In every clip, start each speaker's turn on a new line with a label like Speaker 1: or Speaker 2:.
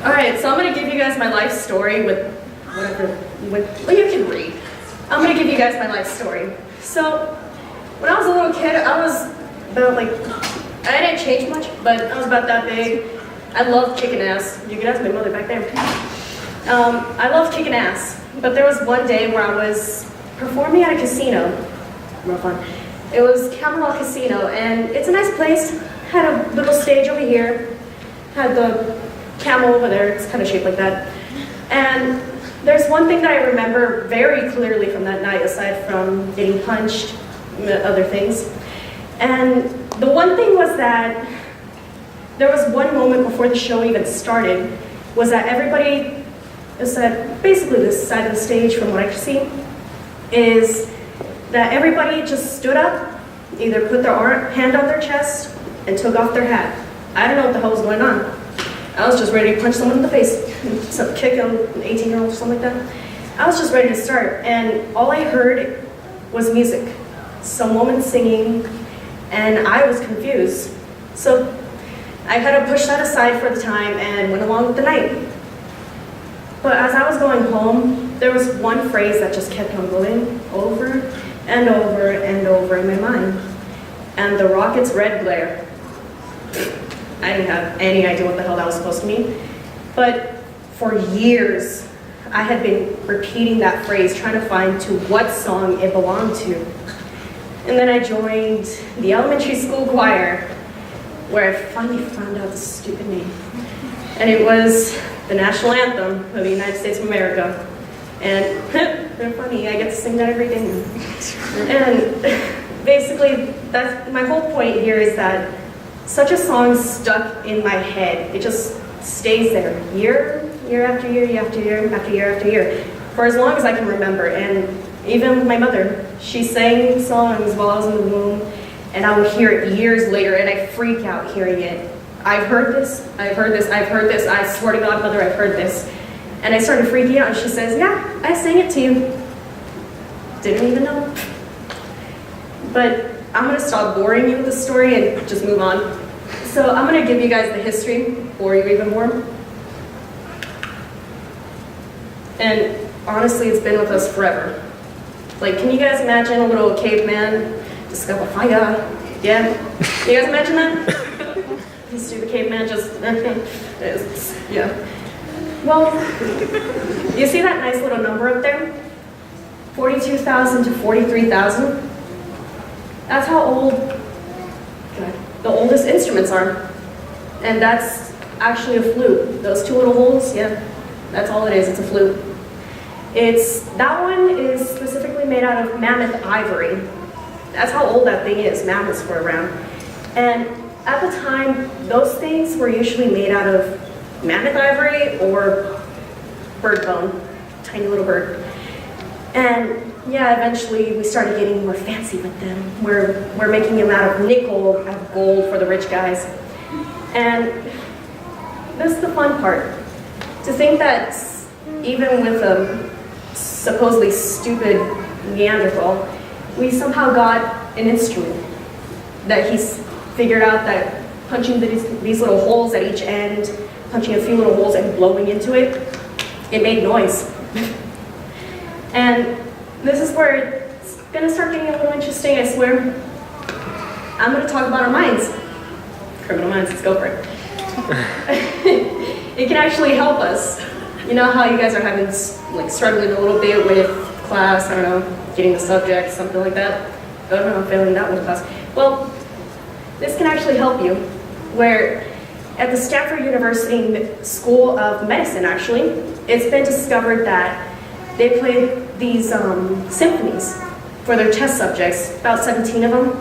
Speaker 1: Alright, so I'm going to give you guys my life story with well, you can read. I'm going to give you guys my life story. So, when I was a little kid, I was about I didn't change much, but I was about that big. I loved kicking ass. You could ask my mother back there. I loved kicking ass, but there was one day where I was performing at a casino. Real fun. It was Camelot Casino, and it's a nice place. Had a little stage over here. Had the camel over there, it's kind of shaped like that. And there's one thing that I remember very clearly from that night, aside from getting punched, other things. And the one thing was that there was one moment before the show even started, was that everybody said, basically this side of the stage from what I could see, is that everybody just stood up, either put their hand on their chest, and took off their hat. I don't know what the hell was going on. I was just ready to punch someone in the face, kick an 18-year-old or something like that. I was just ready to start, and all I heard was music. Some woman singing, and I was confused. So I kind of pushed that aside for the time and went along with the night. But as I was going home, there was one phrase that just kept on going over and over and over in my mind. And the rocket's red glare. I didn't have any idea what the hell that was supposed to mean. But for years, I had been repeating that phrase, trying to find to what song it belonged to. And then I joined the elementary school choir, where I finally found out the stupid name. And it was the national anthem of the United States of America. And they're funny, I get to sing that every day. And basically, that's my whole point here, is that such a song stuck in my head. It just stays there, year after year, year after year, after year after year, for as long as I can remember. And even my mother, she sang songs while I was in the womb, and I would hear it years later, and I freak out hearing it. I've heard this, I've heard this, I've heard this, I swear to God, Mother, I've heard this. And I started freaking out, and she says, yeah, I sang it to you. Didn't even know. But I'm gonna stop boring you with the story and just move on. So I'm gonna give you guys the history, before you even more. And honestly, it's been with us forever. Like, can you guys imagine a little caveman, discover fire? Yeah? You guys imagine that? This stupid caveman just, yeah. Well, you see that nice little number up there? 42,000 to 43,000? That's how old the oldest instruments are. And that's actually a flute. Those two little holes, yeah, that's all it is, it's a flute. That one is specifically made out of mammoth ivory. That's how old that thing is, mammoths were around. And at the time, those things were usually made out of mammoth ivory or bird bone, tiny little bird. And yeah, eventually we started getting more fancy with them. We're making them out of nickel, out of gold for the rich guys. And this is the fun part. To think that even with a supposedly stupid Neanderthal, we somehow got an instrument that he's figured out that punching these little holes at each end, punching a few little holes and blowing into it, it made noise. And this is where it's gonna start getting a little interesting, I swear. I'm gonna talk about our minds. Criminal minds, let's go for it. It can actually help us. You know how you guys are having, like, struggling a little bit with class, I don't know, getting the subject, something like that. Oh no, I'm failing that one class. Well, this can actually help you, where at the Stanford University School of Medicine, actually, it's been discovered that they play these symphonies for their test subjects, about 17 of them,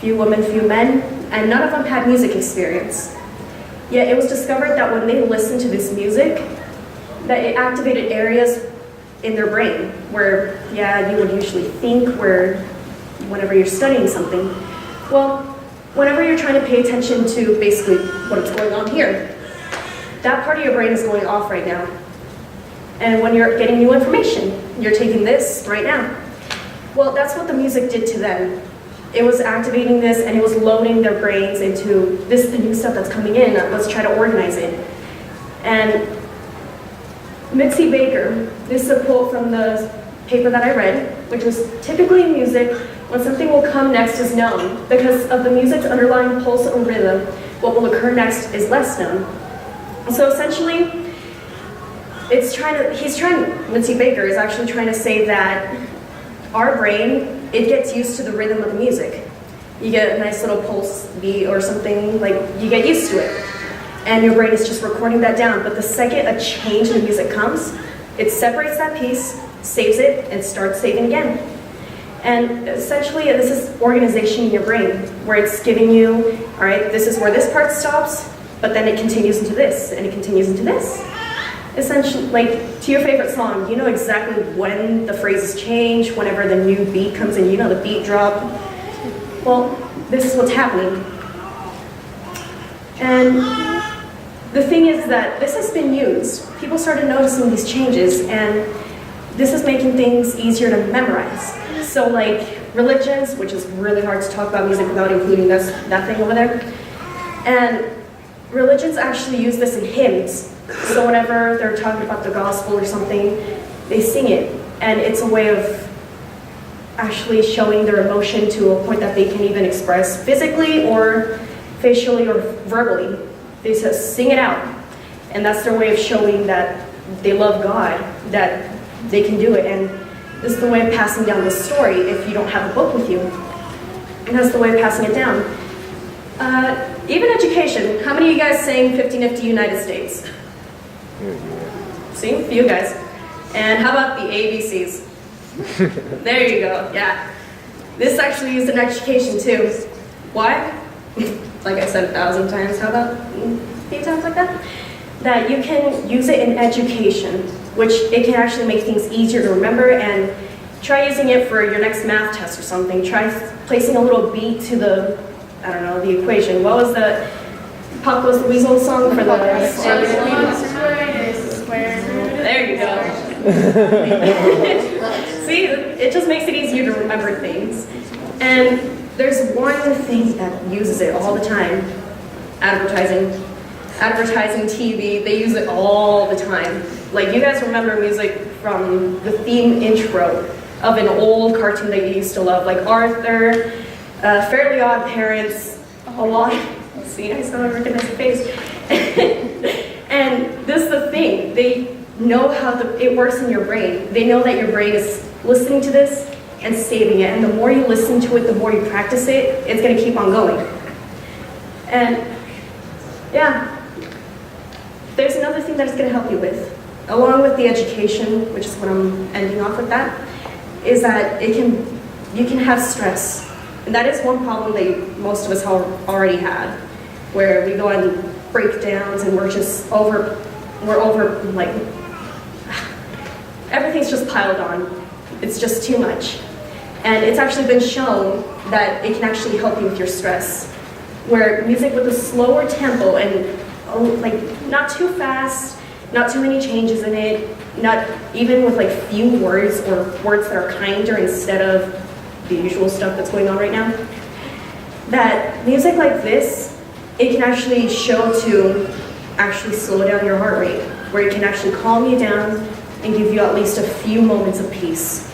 Speaker 1: few women, few men, and none of them had music experience. Yet it was discovered that when they listened to this music, that it activated areas in their brain where, yeah, you would usually think whenever you're studying something. Well, whenever you're trying to pay attention to basically what's going on here, that part of your brain is going off right now. And when you're getting new information, you're taking this right now. Well, that's what the music did to them. It was activating this, and it was loading their brains into this, the new stuff that's coming in, let's try to organize it. And Mitzi Baker, this is a quote from the paper that I read, which was, typically in music, when something will come next is known. Because of the music's underlying pulse or rhythm, what will occur next is less known. So essentially, Mitzi Baker is actually trying to say that our brain, it gets used to the rhythm of the music. You get a nice little pulse beat or something, like you get used to it. And your brain is just recording that down. But the second a change in the music comes, it separates that piece, saves it, and starts saving again. And essentially, this is organization in your brain, where it's giving you, all right, this is where this part stops, but then it continues into this, and it continues into this. Essentially, like, to your favorite song, you know exactly when the phrases change, whenever the new beat comes in, you know the beat drop. Well, this is what's happening. And the thing is that this has been used. People started noticing these changes, and this is making things easier to memorize. So like religions, which is really hard to talk about music without including that thing over there. And religions actually use this in hymns. So whenever they're talking about the gospel or something, they sing it. And it's a way of actually showing their emotion to a point that they can even express physically or facially or verbally. They just sing it out. And that's their way of showing that they love God, that they can do it. And this is the way of passing down the story if you don't have a book with you. And that's the way of passing it down. Even education. How many of you guys sang 50 Nifty United States? See, a few guys. And how about the ABCs? There you go, yeah. This is actually used in education too. Why? Like I said 1,000 times, how about a few times like that? That you can use it in education, which it can actually make things easier to remember, and try using it for your next math test or something. Try placing a little beat to the, I don't know, the equation. What was the Pop Goes the Weasel song for the There you go. See, it just makes it easier to remember things. And there's one thing that uses it all the time. Advertising. Advertising TV, they use it all the time. Like, you guys remember music from the theme intro of an old cartoon that you used to love, like Arthur, Fairly Odd Parents, a lot. See, I still recognize the face. And this is the thing, they know how it works in your brain. They know that your brain is listening to this and saving it. And the more you listen to it, the more you practice it, it's going to keep on going. And yeah, there's another thing that it's going to help you with, along with the education, which is what I'm ending off with that, is that you can have stress. And that is one problem that most of us already had, where we go on breakdowns and we're over, like, everything's just piled on. It's just too much. And it's actually been shown that it can actually help you with your stress, where music with a slower tempo and like not too fast, not too many changes in it, not even with like few words or words that are kinder instead of the usual stuff that's going on right now, that music like this, it can actually show to actually slow down your heart rate, where it can actually calm you down and give you at least a few moments of peace.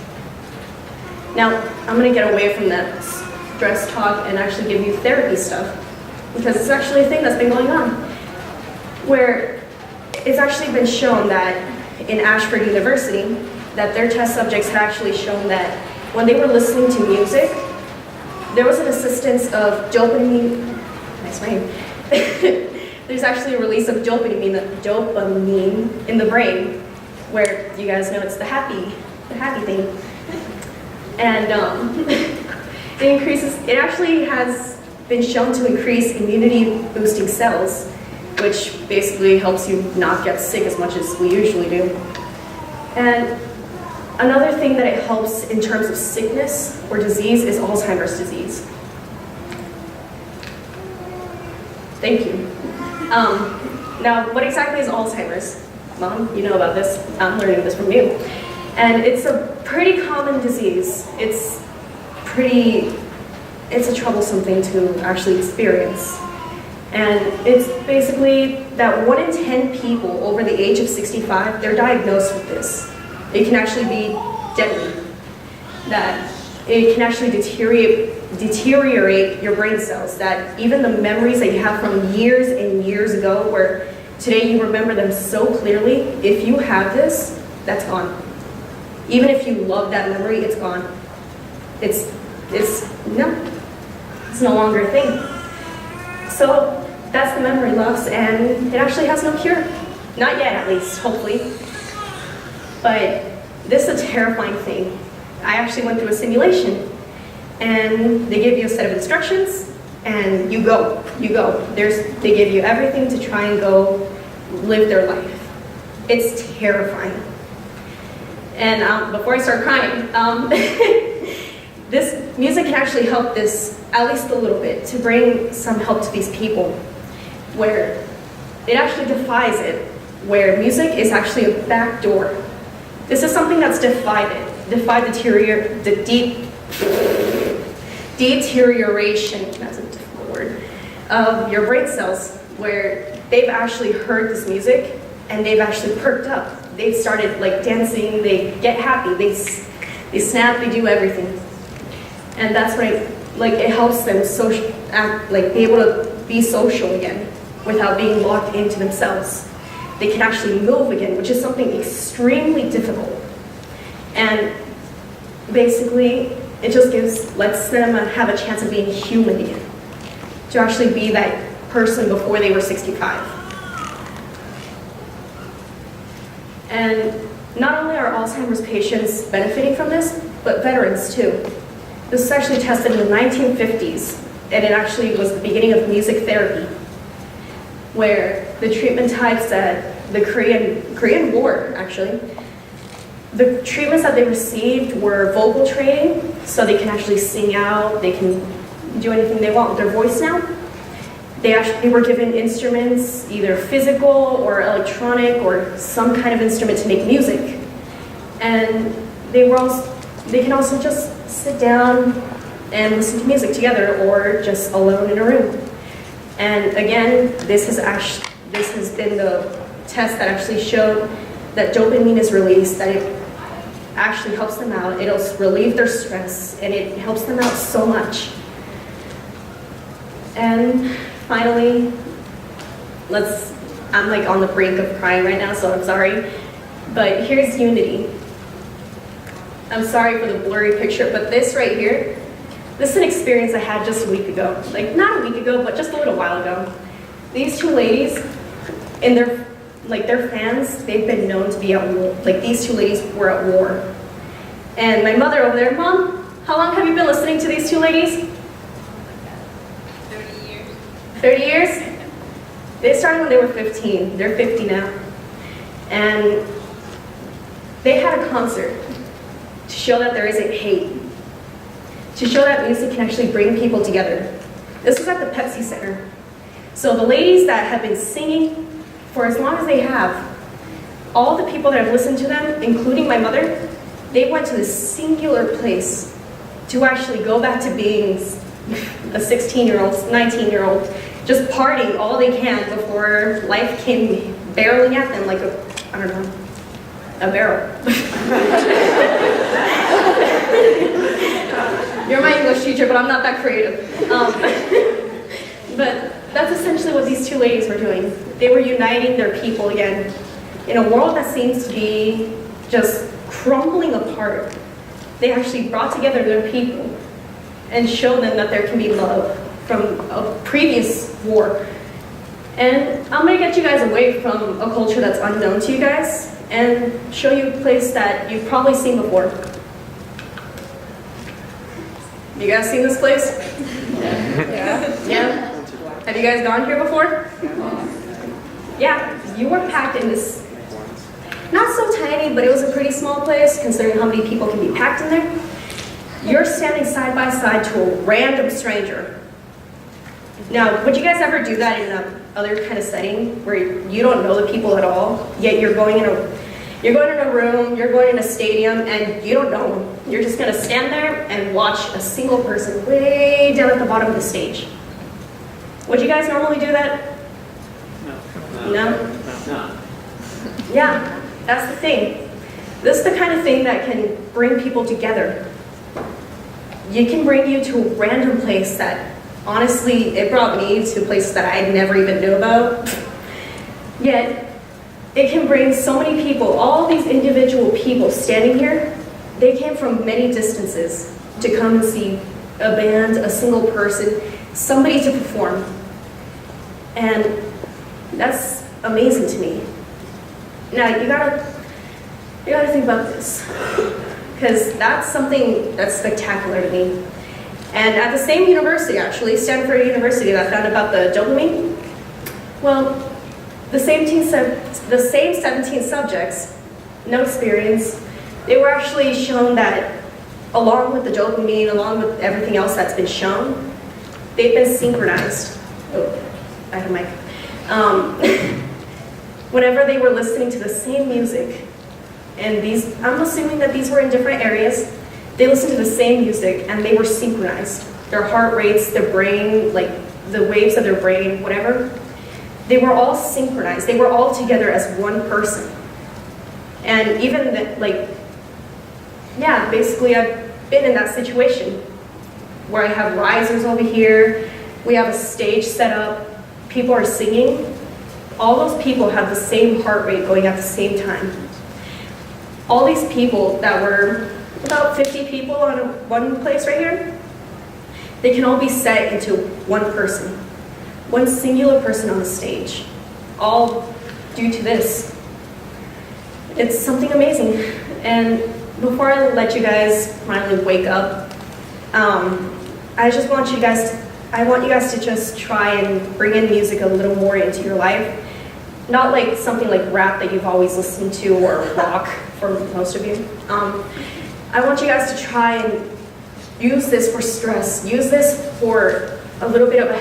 Speaker 1: Now, I'm going to get away from that stress talk and actually give you therapy stuff, because it's actually a thing that's been going on, where it's actually been shown that in Ashford University, that their test subjects had actually shown that when they were listening to music, there was an assistance of dopamine, nice name, there's actually a release of dopamine in the brain, where you guys know it's the happy thing. And it actually has been shown to increase immunity boosting cells, which basically helps you not get sick as much as we usually do. And another thing that it helps in terms of sickness or disease is Alzheimer's disease. Thank you. Now, what exactly is Alzheimer's? Mom, you know about this. I'm learning this from you. And it's a pretty common disease. It's a troublesome thing to actually experience. And it's basically that 1 in 10 people over the age of 65, they're diagnosed with this. It can actually be deadly. That it can actually deteriorate your brain cells. That even the memories that you have from years and years ago, where today you remember them so clearly, if you have this, that's gone. Even if you love that memory, it's gone. It's no longer a thing. So that's the memory loss, and it actually has no cure. Not yet, at least, hopefully. But this is a terrifying thing. I actually went through a simulation, and they give you a set of instructions, and you go. They give you everything to try and go live their life. It's terrifying. And before I start crying, this music can actually help this at least a little bit, to bring some help to these people, where it actually defies it, where music is actually a back door. This is something that's defied the deterioration, that's a difficult word, of your brain cells, where they've actually heard this music and they've actually perked up. They've started like dancing, they get happy, they snap, they do everything. And that's what it helps them be able to be social again without being locked into themselves. They can actually move again, which is something extremely difficult. And basically, it just lets them have a chance of being human again, to actually be that person before they were 65. And not only are Alzheimer's patients benefiting from this, but veterans too. This was actually tested in the 1950s, and it actually was the beginning of music therapy, where the treatment types that the Korean War, actually, the treatments that they received were vocal training, so they can actually sing out, they can do anything they want with their voice now. They were given instruments, either physical or electronic or some kind of instrument to make music. And they can also just sit down and listen to music together, or just alone in a room. And again, this has been the test that actually showed that dopamine is released, that it actually helps them out. It'll relieve their stress, and it helps them out so much. And finally, I'm like on the brink of crying right now, so I'm sorry, but here's Unity. I'm sorry for the blurry picture, but this right here, this is an experience I had just a week ago. Like, not a week ago, but just a little while ago. These two ladies, and their fans, they've been known to be at war. Like, these two ladies were at war. And my mother over there, Mom, how long have you been listening to these two ladies?
Speaker 2: 30 years.
Speaker 1: 30 years? They started when they were 15. They're 50 now. And they had a concert to show that there isn't hate, to show that music can actually bring people together. This was at the Pepsi Center. So the ladies that have been singing for as long as they have, all the people that have listened to them, including my mother, they went to this singular place to actually go back to being a 16-year-old, 19-year-old, just partying all they can before life came barreling at them like a barrel. You're my English teacher, but I'm not that creative. But that's essentially what these two ladies were doing. They were uniting their people again in a world that seems to be just crumbling apart. They actually brought together their people and showed them that there can be love from a previous war. And I'm gonna get you guys away from a culture that's unknown to you guys and show you a place that you've probably seen before. You guys seen this place? Yeah? Have you guys gone here before? Yeah, you were packed in this, not so tiny, but it was a pretty small place considering how many people can be packed in there. You're standing side by side to a random stranger. Now, would you guys ever do that in another kind of setting where you don't know the people at all, yet you're going in a room, you're going in a stadium, and you don't know them. You're just gonna stand there and watch a single person way down at the bottom of the stage. Would you guys normally do that? No?
Speaker 2: No.
Speaker 1: Yeah, that's the thing. This is the kind of thing that can bring people together. You can bring you to a random place that, honestly, it brought me to places that I never even knew about. Yet, it can bring so many people, all these individual people standing here, they came from many distances to come and see a band, a single person, somebody to perform. And that's amazing to me. Now, you gotta think about this, because that's something that's spectacular to me. And at the same university, actually, Stanford University, I found about the dopamine. Well, the same 17 subjects, no experience, they were actually shown that along with the dopamine, along with everything else that's been shown, they've been synchronized. Oh, I have a mic. Whenever they were listening to the same music, and I'm assuming that these were in different areas, they listened to the same music and they were synchronized. Their heart rates, their brain, like the waves of their brain, whatever, they were all synchronized. They were all together as one person. And even basically I've been in that situation where I have risers over here, we have a stage set up, people are singing. All those people have the same heart rate going at the same time. All these people that were about 50 people on one place right here, they can all be set into one person, one singular person on the stage, all due to this. It's something amazing. And before I let you guys finally wake up, I want you guys to just try and bring in music a little more into your life. Not like something like rap that you've always listened to or rock for most of you. I want you guys to try and use this for stress. Use this for a little bit of a